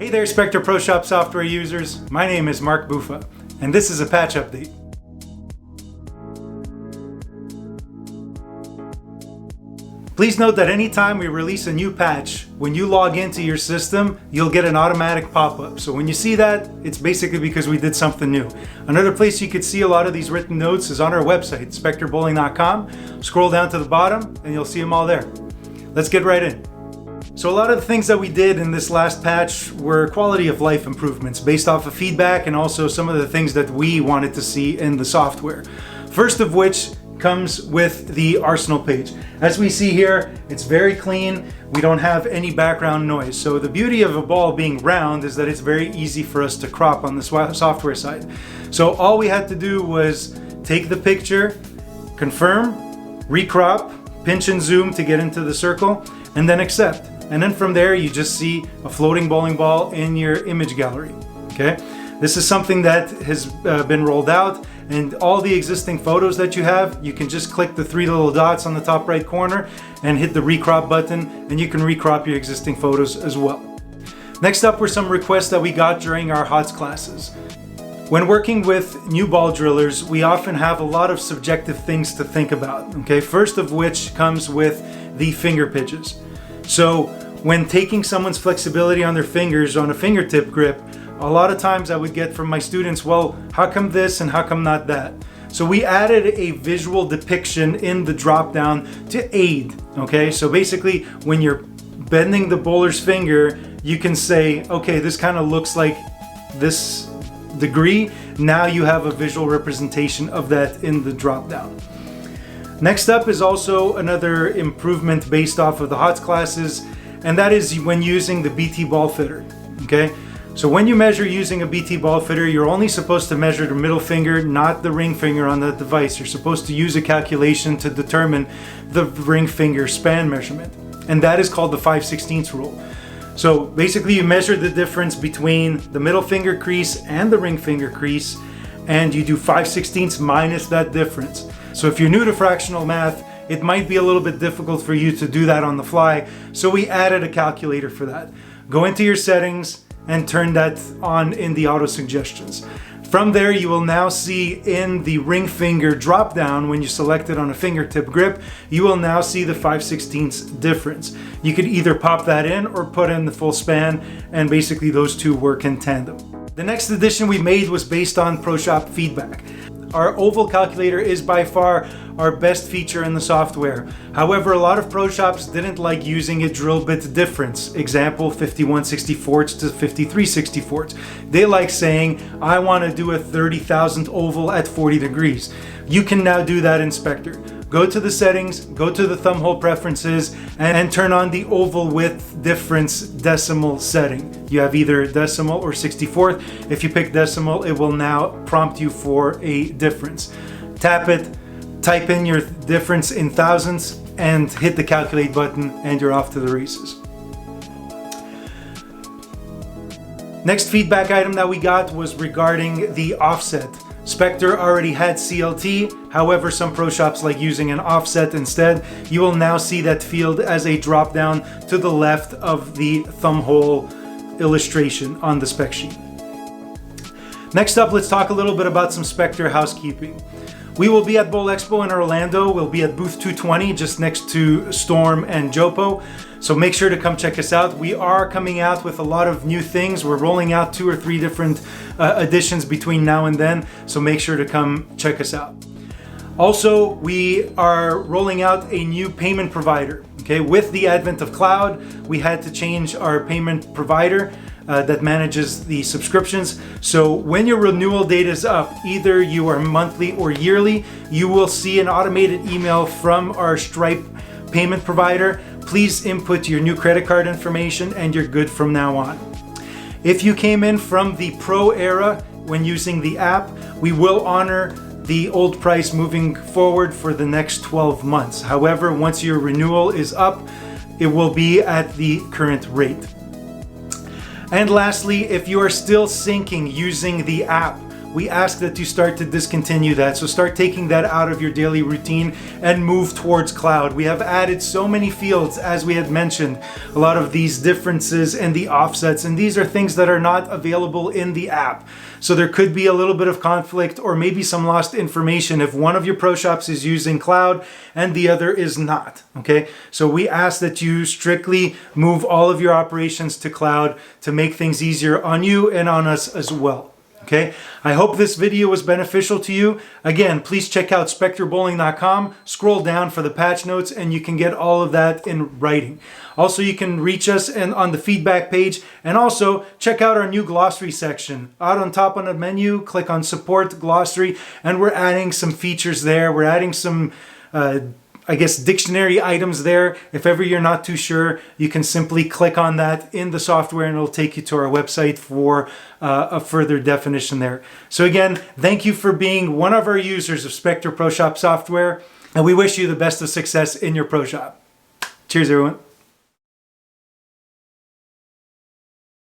Hey there, Spectre ProShop Software users. My name is Mark Buffa, and this is a patch update. Please note that anytime we release a new patch, when you log into your system, you'll get an automatic pop-up. So when you see that, it's basically because we did something new. Another place you could see a lot of these written notes is on our website, spectrebowling.com. Scroll down to the bottom and you'll see them all there. Let's get right in. So a lot of the things that we did in this last patch were quality of life improvements based off of feedback and also some of the things that we wanted to see in the software. First of which comes with the arsenal page. As we see here, it's very clean. We don't have any background noise. So the beauty of a ball being round is that it's very easy for us to crop on the software side. So all we had to do was take the picture, confirm, recrop, pinch and zoom to get into the circle, and then accept. And then from there, you just see a floating bowling ball in your image gallery, okay? This is something that has been rolled out, and all the existing photos that you have, you can just click the three little dots on the top right corner and hit the recrop button, and you can recrop your existing photos as well. Next up were some requests that we got during our HOTS classes. When working with new ball drillers, we often have a lot of subjective things to think about, okay? First of which comes with the finger pitches. So when taking someone's flexibility on their fingers on a fingertip grip, a lot of times I would get from my students, well, how come this and how come not that? So we added a visual depiction in the drop down to aid, okay? So basically when you're bending the bowler's finger, you can say, okay, this kind of looks like this degree. Now you have a visual representation of that in the drop down. Next up is also another improvement based off of the HOTS classes, and that is when using the BT ball fitter, okay? So when you measure using a BT ball fitter, you're only supposed to measure the middle finger, not the ring finger on the device. You're supposed to use a calculation to determine the ring finger span measurement, and that is called the 5/16 rule. So basically you measure the difference between the middle finger crease and the ring finger crease, and you do 5/16 minus that difference. So if you're new to fractional math, it might be a little bit difficult for you to do that on the fly, so we added a calculator for that. Go into your settings and turn that on in the auto suggestions. From there, you will now see in the ring finger drop down, when you select it on a fingertip grip, you will now see the 5/16 difference. You could either pop that in or put in the full span, and basically those two work in tandem. The next addition we made was based on ProShop feedback. Our oval calculator is by far our best feature in the software. However, a lot of ProShops didn't like using a drill bit difference. Example, 51/64 to 53/64. They like saying, I want to do a 30,000 oval at 40 degrees. You can now do that in Spectre. Go to the settings, go to the thumbhole preferences, and turn on the oval width difference decimal setting. You have either decimal or 64th. If you pick decimal, it will now prompt you for a difference. Tap it, type in your difference in thousandths, and hit the calculate button, and you're off to the races. Next feedback item that we got was regarding the offset. Spectre already had CLT, however some ProShops like using an offset instead. You will now see that field as a drop down to the left of the thumbhole illustration on the spec sheet. Next up, let's talk a little bit about some Spectre housekeeping. We will be at Bowl Expo in Orlando. We'll be at booth 220 just next to Storm and Jopo. So make sure to come check us out. We are coming out with a lot of new things. We're rolling out 2 or 3 different editions between now and then. So make sure to come check us out. Also, we are rolling out a new payment provider. Okay, with the advent of cloud, we had to change our payment provider that manages the subscriptions. So when your renewal date is up, either you are monthly or yearly, you will see an automated email from our Stripe payment provider. Please input your new credit card information and you're good from now on. If you came in from the Pro era when using the app, we will honor the old price moving forward for the next 12 months. However, once your renewal is up, it will be at the current rate. And lastly, if you are still syncing using the app we ask that you start to discontinue that. So start taking that out of your daily routine and move towards cloud. We have added so many fields, as we had mentioned, a lot of these differences and the offsets, and these are things that are not available in the app. So there could be a little bit of conflict or maybe some lost information if one of your pro shops is using cloud and the other is not, okay? So we ask that you strictly move all of your operations to cloud to make things easier on you and on us as well. Okay, I hope this video was beneficial to you. Again, please check out spectrebowling.com, scroll down for the patch notes, and you can get all of that in writing. Also, you can reach us on the feedback page, and also check out our new glossary section. Out on top on the menu, click on support glossary, and we're adding some features there. We're adding some dictionary items there. If ever you're not too sure, you can simply click on that in the software and it'll take you to our website for a further definition there. So again, thank you for being one of our users of Spectre ProShop Software, and we wish you the best of success in your pro shop. Cheers, everyone.